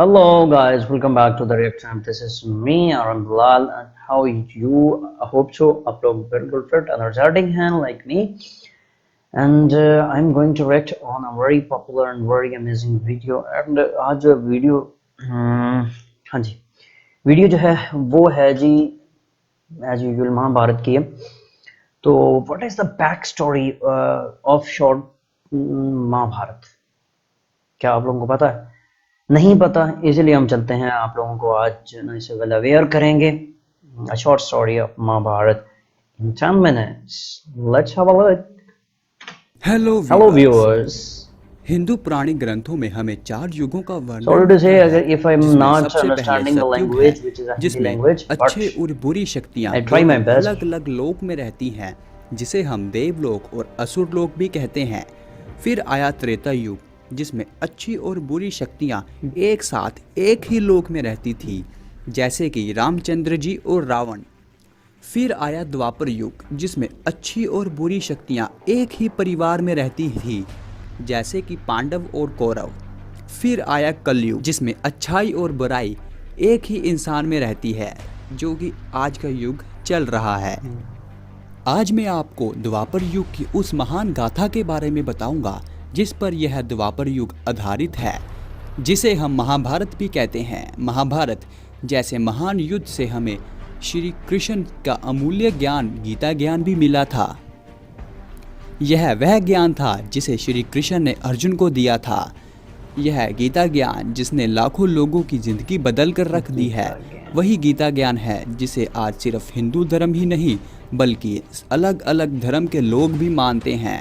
Hello guys, welcome back to the React Channel. This is me, Aram Bilal, and how you? I hope so. आप लोग बिल्कुल fit, energetic हैं like me. And I'm going to react on a very popular and very amazing video. And आज video हाँ जी, video जो है वो है जी एज यूजुअल महाभारत की है. तो what is the back story of short Mahabharata? क्या आप लोगों को पता है? नहीं पता, इसीलिए हम चलते हैं आप लोगों को आज ना इससे वेल अवेयर करेंगे. A short story of Mahabharata in 10 minutes. Let's have a look. Hello Hello viewers. Hindu पुराणिक ग्रंथों में हमें 4 युगों का वर्णन Sorry to say, मिलता अगर है, if I'm जिसमें not सबसे पहले understanding the सतयुग language, है, which is a Hindi जिसमें language, but अच्छे और बुरी शक्तियां I try my best. अलग अलग लोक में रहती हैं, जिसे हम देवलोक और असुर लोक भी कहते हैं. फिर आया त्रेता युग, जिसमें अच्छी और बुरी शक्तियां एक साथ एक ही लोक में रहती थी, जैसे कि रामचंद्र जी और रावण. फिर आया द्वापर युग, जिसमें अच्छी और बुरी शक्तियां एक ही परिवार में रहती थी, जैसे कि पांडव और कौरव. फिर आया कलयुग, जिसमें अच्छाई और बुराई एक ही इंसान में रहती है, जो कि आज का युग चल रहा है. आज मैं आपको द्वापर युग की उस महान गाथा के बारे में बताऊंगा, जिस पर यह द्वापर युग आधारित है, जिसे हम महाभारत भी कहते हैं. महाभारत जैसे महान युद्ध से हमें श्री कृष्ण का अमूल्य ज्ञान गीता ज्ञान भी मिला था. यह वह ज्ञान था जिसे श्री कृष्ण ने अर्जुन को दिया था. यह गीता ज्ञान जिसने लाखों लोगों की जिंदगी बदल कर रख दी है, वही गीता ज्ञान है जिसे आज सिर्फ हिंदू धर्म ही नहीं बल्कि अलग अलग धर्म के लोग भी मानते हैं.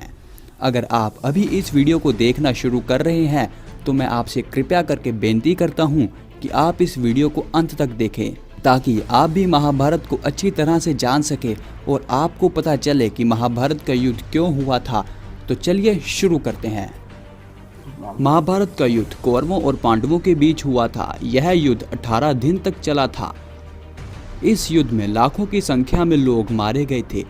अगर आप अभी इस वीडियो को देखना शुरू कर रहे हैं तो मैं आपसे कृपया करके बेनती करता हूं कि आप इस वीडियो को अंत तक देखें, ताकि आप भी महाभारत को अच्छी तरह से जान सके और आपको पता चले कि महाभारत का युद्ध क्यों हुआ था. तो चलिए शुरू करते हैं. महाभारत का युद्ध कौरवों और पांडवों के बीच हुआ था. यह युद्ध 18 दिन तक चला था. इस युद्ध में लाखों की संख्या में लोग मारे गए थे.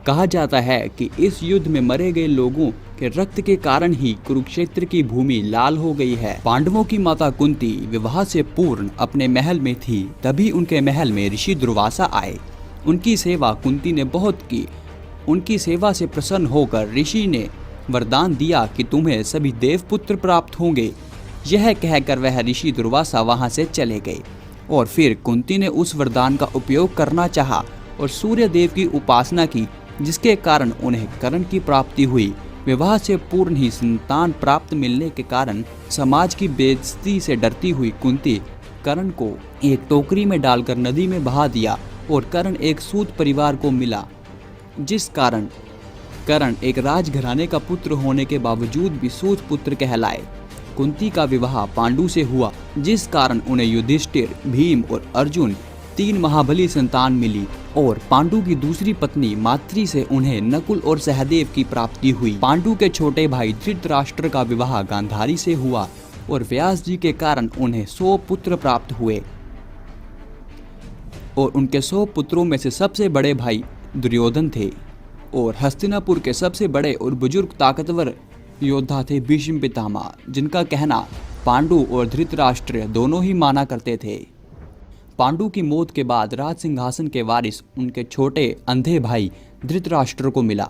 कहा जाता है कि इस युद्ध में मरे गए लोगों के रक्त के कारण ही कुरुक्षेत्र की भूमि लाल हो गई है. पांडवों की माता कुंती विवाह से पूर्व अपने महल में थी. तभी उनके महल में ऋषि दुर्वासा आए. उनकी सेवा कुंती ने बहुत की. उनकी सेवा से प्रसन्न होकर ऋषि ने वरदान दिया कि तुम्हें सभी देवपुत्र प्राप्त होंगे. यह कहकर वह ऋषि दुर्वासा वहां से चले गए और फिर कुंती ने उस वरदान का उपयोग करना चाहा और सूर्य देव की उपासना की, जिसके कारण उन्हें कर्ण की प्राप्ति हुई. विवाह से पूर्ण ही संतान प्राप्त मिलने के कारण समाज की बेइज्जती से डरती हुई कुंती कर्ण को एक टोकरी में डालकर नदी में बहा दिया और कर्ण एक सूत परिवार को मिला, जिस कारण कर्ण एक राजघराने का पुत्र होने के बावजूद भी सूत पुत्र कहलाए. कुंती का विवाह पांडु से हुआ, जिस कारण उन्हें युधिष्ठिर, भीम और अर्जुन 3 महाबली संतान मिली और पांडु की दूसरी पत्नी माद्री से उन्हें नकुल और सहदेव की प्राप्ति हुई. पांडु के छोटे भाई धृतराष्ट्र का विवाह गांधारी से हुआ और व्यास जी के कारण उन्हें 100 पुत्र प्राप्त हुए और उनके 100 पुत्रों में से सबसे बड़े भाई दुर्योधन थे और हस्तिनापुर के सबसे बड़े और बुजुर्ग ताकतवर योद्धा थे भीष्म पितामह, जिनका कहना पांडु और धृतराष्ट्र दोनों ही माना करते थे. पांडु की मौत के बाद राज सिंहासन के वारिस उनके छोटे अंधे भाई धृतराष्ट्र को मिला.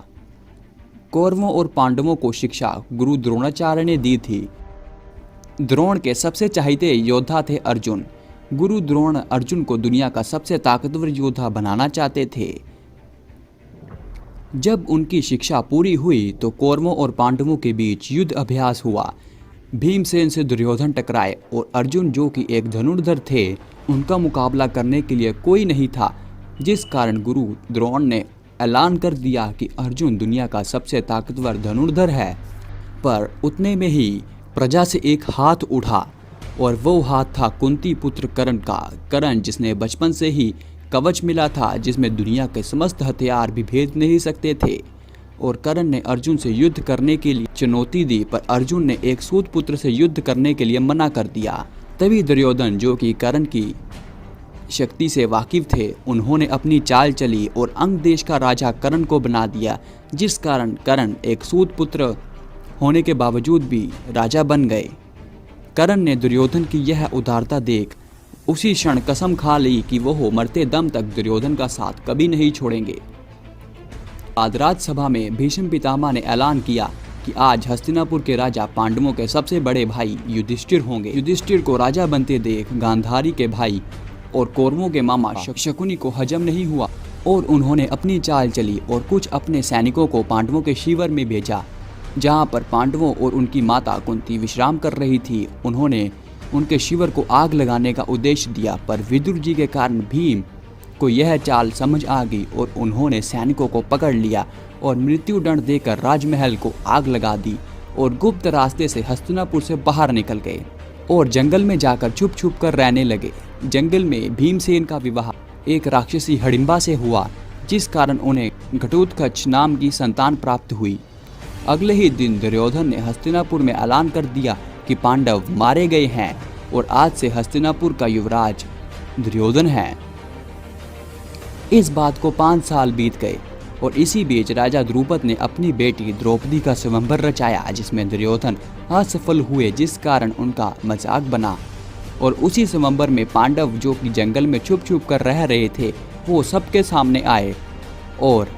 कौरवों और पांडवों को शिक्षा गुरु द्रोणाचार्य ने दी थी. द्रोण के सबसे चाहते योद्धा थे अर्जुन. गुरु द्रोण अर्जुन को दुनिया का सबसे ताकतवर योद्धा बनाना चाहते थे. जब उनकी शिक्षा पूरी हुई तो कौरवों और पांडवों के बीच युद्ध अभ्यास हुआ. भीमसेन से दुर्योधन टकराए और अर्जुन, जो कि एक धनुर्धर थे, उनका मुकाबला करने के लिए कोई नहीं था, जिस कारण गुरु द्रोण ने ऐलान कर दिया कि अर्जुन दुनिया का सबसे ताकतवर धनुर्धर है. पर उतने में ही प्रजा से एक हाथ उठा और वो हाथ था कुंती पुत्र कर्ण का. कर्ण जिसने बचपन से ही कवच मिला था, जिसमें दुनिया के समस्त हथियार भी भेद नहीं सकते थे, और कर्ण ने अर्जुन से युद्ध करने के लिए चुनौती दी, पर अर्जुन ने एक सूत पुत्र से युद्ध करने के लिए मना कर दिया. तभी दुर्योधन, जो कि कर्ण की शक्ति से वाकिफ थे, उन्होंने अपनी चाल चली और अंग देश का राजा कर्ण को बना दिया, जिस कारण कर्ण एक सूत पुत्र होने के बावजूद भी राजा बन गए. कर्ण ने दुर्योधन की यह उदारता देख उसी क्षण कसम खा ली कि वो मरते दम तक दुर्योधन का साथ कभी नहीं छोड़ेंगे। आज राजसभा में भीष्म पितामह ने ऐलान किया कि आज हस्तिनापुर के राजा पांडवों के सबसे बड़े भाई युधिष्ठिर होंगे। युधिष्ठिर को राजा बनते देख गांधारी के भाई और कौरवों के मामा शकुनी को हजम नहीं हुआ और उन्होंने अपनी चाल चली और कुछ अपने सैनिकों को पांडवों के शिविर में भेजा, जहां पर पांडवों और उनकी माता कुंती विश्राम कर रही थी। उन्होंने उनके शिविर को आग लगाने का उद्देश्य दिया, पर विदुर जी के कारण भीम को यह चाल समझ आ गई और उन्होंने सैनिकों को पकड़ लिया और मृत्यु दंड देकर राजमहल को आग लगा दी और गुप्त रास्ते से हस्तिनापुर से बाहर निकल गए और जंगल में जाकर छुप छुप कर रहने लगे। जंगल में भीमसेन का विवाह एक राक्षसी हडिम्बा से हुआ, जिस कारण उन्हें घटोत्कच नाम की संतान प्राप्त हुई। अगले ही दिन दुर्योधन ने हस्तिनापुर में ऐलान कर दिया कि पांडव मारे गए हैं और आज से हस्तिनापुर का युवराज दुर्योधन है। इस बात को 5 साल बीत गए और इसी बीच राजा द्रुपद ने अपनी बेटी द्रौपदी का स्वयंवर रचाया, जिसमें दुर्योधन असफल हुए, जिस कारण उनका मजाक बना। और उसी स्वयंवर में पांडव जो कि जंगल में छुप छुप कर रह रहे थे, वो सबके सामने आए और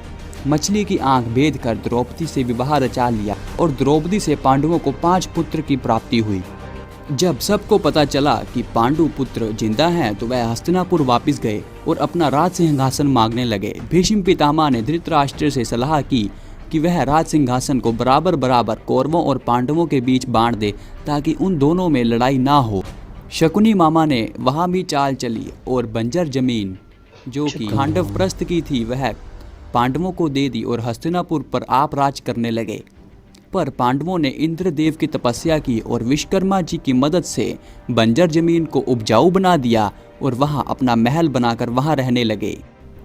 मछली की आंख भेद कर द्रौपदी से विवाह रचा लिया और द्रौपदी से पांडवों को 5 पुत्र की प्राप्ति हुई। जब सबको पता चला कि पांडु पुत्र जिंदा हैं, तो वह हस्तिनापुर वापस गए और अपना राज सिंहासन मांगने लगे। भीष्म पितामह ने धृतराष्ट्र से सलाह की कि वह राज सिंहासन को बराबर बराबर कौरवों और पांडवों के बीच बांट दे, ताकि उन दोनों में लड़ाई ना हो। शकुनी मामा ने वहां भी चाल चली और बंजर जमीन जो कि खांडव प्रस्थ की थी, वह पांडवों को दे दी और हस्तिनापुर पर आप राज करने लगे। पर पांडवों ने इंद्रदेव की तपस्या की और विश्वकर्मा जी की मदद से बंजर जमीन को उपजाऊ बना दिया और वहां अपना महल बनाकर वहां रहने लगे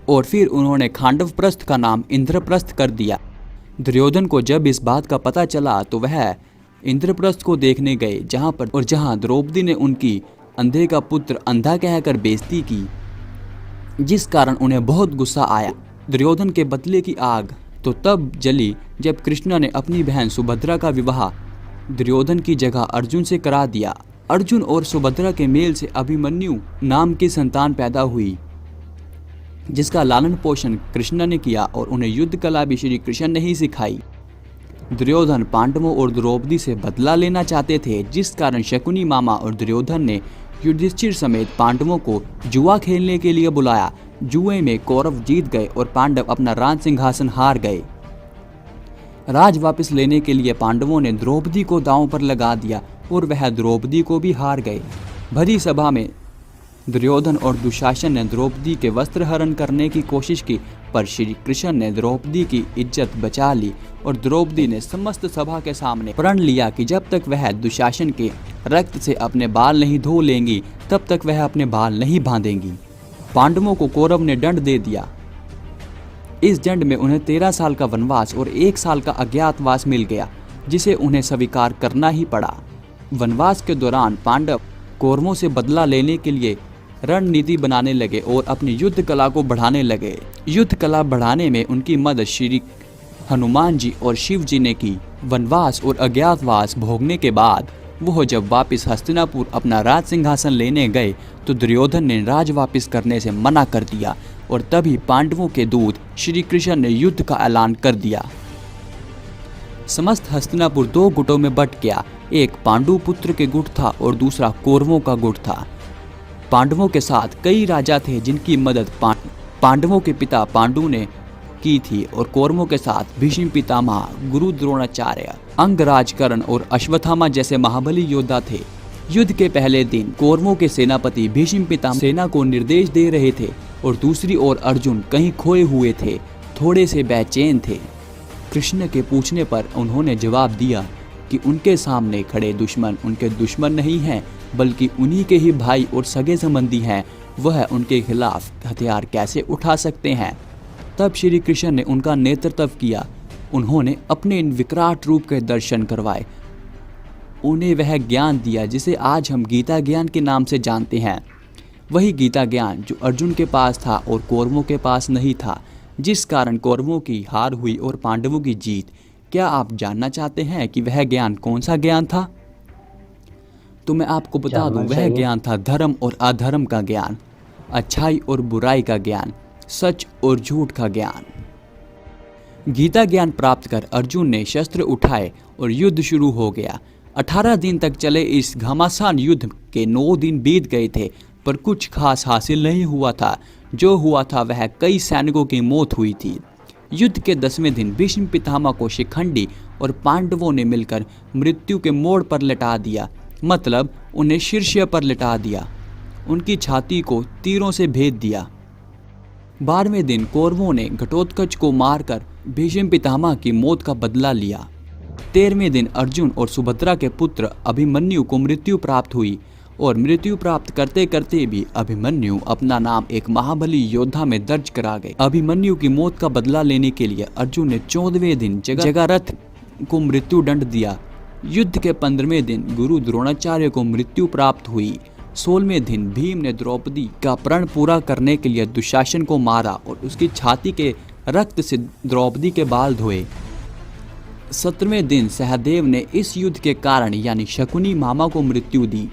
और फिर उन्होंने खांडव प्रस्थ का नाम इंद्रप्रस्थ कर दिया। दुर्योधन को जब इस बात का पता चला तो वह इंद्रप्रस्थ को देखने गए, जहां द्रौपदी ने उनकी अंधे का पुत्र अंधा कहकर बेइज्जती की, जिस कारण उन्हें बहुत गुस्सा आया। दुर्योधन के बदले की आग तो तब जली जब कृष्ण ने अपनी बहन सुभद्रा का विवाह दुर्योधन की जगह अर्जुन से करा दिया। अर्जुन और सुभद्रा के मेल से अभिमन्यु नाम की संतान पैदा हुई, जिसका लालन पोषण कृष्ण ने किया और उन्हें युद्ध कला भी श्री कृष्ण ने ही सिखाई। दुर्योधन पांडवों और द्रौपदी से बदला लेना चाहते थे, जिस कारण शकुनी मामा और दुर्योधन ने युधिष्ठिर समेत पांडवों को जुआ खेलने के लिए बुलाया। जुए में कौरव जीत गए और पांडव अपना राज सिंहासन हार गए। राज वापस लेने के लिए पांडवों ने द्रौपदी को दांव पर लगा दिया और वह द्रौपदी को भी हार गए। भरी सभा में दुर्योधन और दुशासन ने द्रौपदी के वस्त्र हरण करने की कोशिश की, पर श्री कृष्ण ने द्रौपदी की इज्जत बचा ली और द्रौपदी ने समस्त सभा के सामने प्रण लिया कि जब तक वह दुशासन के रक्त से अपने बाल नहीं धो लेंगी, तब तक वह अपने बाल नहीं बांधेंगी। पांडवों को कौरव ने दंड दे दिया। इस दंड में उन्हें 13 साल का वनवास और 1 साल का अज्ञातवास मिल गया, जिसे उन्हें स्वीकार करना ही पड़ा। वनवास के दौरान पांडव कौरवों से बदला लेने के लिए रणनीति बनाने लगे और अपनी युद्ध कला को बढ़ाने लगे। युद्ध कला बढ़ाने में उनकी मदद श्री हनुमान जी और शिव जी ने की। वनवास और अज्ञातवास भोगने के बाद वह जब वापस हस्तिनापुर अपना राज सिंहासन लेने गए, तो दुर्योधन ने राज वापस करने से मना कर दिया और तभी पांडवों के दूत श्री कृष्ण ने युद्ध का ऐलान कर दिया। समस्त हस्तिनापुर 2 गुटों में बट गया। एक पांडु पुत्र के गुट था और दूसरा कौरवों का गुट था। पांडवों के साथ कई राजा थे जिनकी मदद पांडवों के पिता पांडु ने की थी और कौरवों के साथ भीष्म पितामह, गुरु द्रोणाचार्य, अंगराज कर्ण और अश्वत्थामा जैसे महाबली योद्धा थे। युद्ध के पहले दिन कौरवों के सेनापति भीष्म पितामह सेना को निर्देश दे रहे थे और दूसरी ओर अर्जुन कहीं खोए हुए थे, थोड़े से बेचैन थे। कृष्ण के पूछने पर उन्होंने जवाब दिया कि उनके सामने खड़े दुश्मन उनके दुश्मन नहीं हैं, बल्कि उन्हीं के ही भाई और सगे संबंधी हैं। वह उनके खिलाफ हथियार कैसे उठा सकते हैं। तब श्री कृष्ण ने उनका नेतृत्व किया। उन्होंने अपने इन विकराट रूप के दर्शन करवाए। उन्हें वह ज्ञान दिया जिसे आज हम गीता ज्ञान के नाम से जानते हैं। वही गीता ज्ञान जो अर्जुन के पास था और कौरवों के पास नहीं था, जिस कारण कौरवों की हार हुई और पांडवों की जीत। क्या आप जानना चाहते हैं कि वह ज्ञान कौन सा ज्ञान था? तो मैं आपको बता दूं, जानना वह चाहिए। ज्ञान था धर्म और अधर्म का ज्ञान, अच्छाई और बुराई का ज्ञान, सच और झूठ का ज्ञान। गीता ज्ञान प्राप्त कर अर्जुन ने शस्त्र उठाए और युद्ध शुरू हो गया। 18 दिन तक चले इस घमासान युद्ध के 9 दिन बीत गए थे, पर कुछ खास हासिल नहीं हुआ था। जो हुआ था वह कई सैनिकों की मौत हुई थी। युद्ध के 10वें दिन भीष्म पितामह को शिखंडी और पांडवों ने मिलकर मृत्यु के मोड़ पर लिटा दिया, मतलब उन्हें शीर्ष पर लिटा दिया। उनकी छाती को तीरों से भेद दिया। 12वें दिन कौरवों ने घटोत्कच को मारकर भीष्म पितामह की मौत का बदला लिया। 13वें दिन अर्जुन और सुभद्रा के पुत्र अभिमन्यु को मृत्यु प्राप्त हुई, और मृत्यु प्राप्त करते करते भी अभिमन्यु अपना नाम एक महाबली योद्धा में दर्ज करा गए। अभिमन्यु की मौत का बदला लेने के लिए अर्जुन ने 14वें दिन जगारथ को मृत्यु दंड दिया। युद्ध के 15वें दिन गुरु द्रोणाचार्य को मृत्यु प्राप्त हुई। 16वें दिन भीम ने द्रौपदी का प्रण पूरा करने के लिए दुशासन को मारा और उसकी छाती के रक्त से द्रौपदी के बाल धोए। 17वें दिन सहदेव ने इस युद्ध के कारण यानी शकुनी मामा को मृत्यु दी।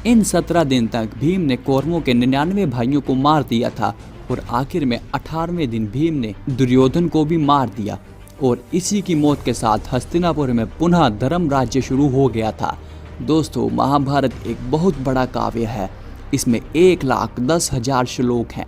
इन 17 दिन तक भीम ने कौरवों के 99 भाइयों को मार दिया था, और आखिर में 18वें दिन भीम ने दुर्योधन को भी मार दिया, और इसी की मौत के साथ हस्तिनापुर में पुनः धर्म राज्य शुरू हो गया था। दोस्तों, महाभारत एक बहुत बड़ा काव्य है। इसमें 1,10,000 श्लोक हैं।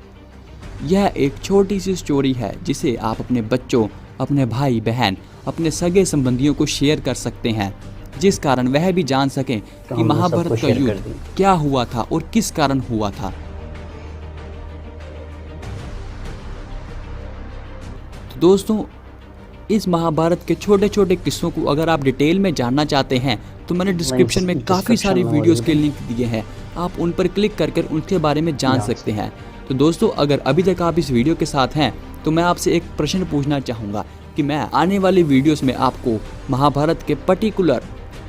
यह एक छोटी सी स्टोरी है जिसे आप अपने बच्चों, अपने भाई बहन, अपने सगे संबंधियों को शेयर कर सकते हैं, जिस कारण वह भी जान सकें कि हमने महाभारत सबको का शेयर कर युद्ध दी। क्या हुआ था और किस कारण हुआ था। तो दोस्तों, इस महाभारत के छोटे छोटे किस्सों को अगर आप डिटेल में जानना चाहते हैं तो मैंने डिस्क्रिप्शन में काफ़ी सारी वीडियोस के लिंक दिए हैं, आप उन पर क्लिक करके उनके बारे में जान सकते हैं। तो दोस्तों, अगर अभी तक आप इस वीडियो के साथ हैं तो मैं आपसे एक प्रश्न पूछना चाहूँगा कि मैं आने वाली वीडियोस में आपको महाभारत के पर्टिकुलर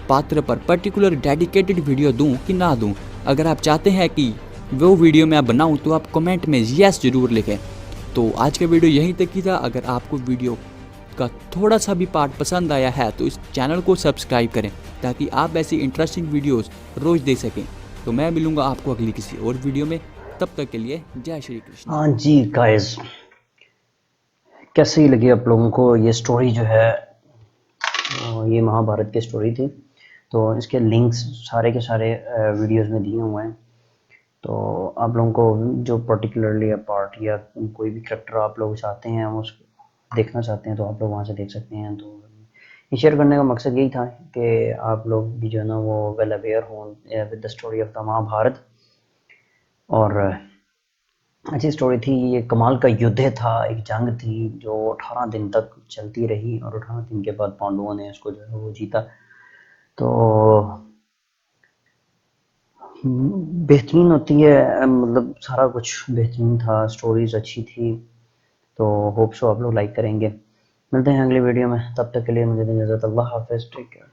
पात्र पर पर्टिकुलर डेडिकेटेड वीडियो दूं कि ना दूं। अगर आप चाहते हैं कि वो वीडियो मैं बनाऊं तो आप कमेंट में यस जरूर लिखें। तो आज का वीडियो यहीं तक ही था। अगर आपको वीडियो का थोड़ा सा भी पार्ट पसंद आया है तो इस चैनल को सब्सक्राइब करें ताकि आप ऐसी इंटरेस्टिंग वीडियोस रोज दे सकें। तो मैं मिलूंगा आपको अगली किसी और वीडियो में, तब तक के लिए जय श्री कृष्ण। हाँ जी गाइस, कैसी लगी आप लोगों को ये स्टोरी जो है, ये महाभारत की स्टोरी थी। तो इसके लिंक्स सारे के सारे वीडियोस में दिए हुए हैं। तो आप लोगों को जो पर्टिकुलरली पार्ट या कोई भी करेक्टर आप लोग चाहते हैं, उस देखना चाहते हैं, तो आप लोग वहाँ से देख सकते हैं। तो ये शेयर करने का मकसद यही था कि आप लोग भी जो है ना वो वेल अवेयर हों with the story of the Mahabharata. और अच्छी स्टोरी थी। ये कमाल का युद्ध था, एक जंग थी जो 18 दिन तक चलती रही, और 18 दिन के बाद पांडवों ने इसको जो है वो जीता। तो बेहतरीन होती है, मतलब सारा कुछ बेहतरीन था, स्टोरीज अच्छी थी। तो होप सो आप लोग लाइक करेंगे। मिलते हैं अगली वीडियो में, तब तक के लिए मुझे इजाज़त। अल्लाह हाफ़िज़, टेक केयर।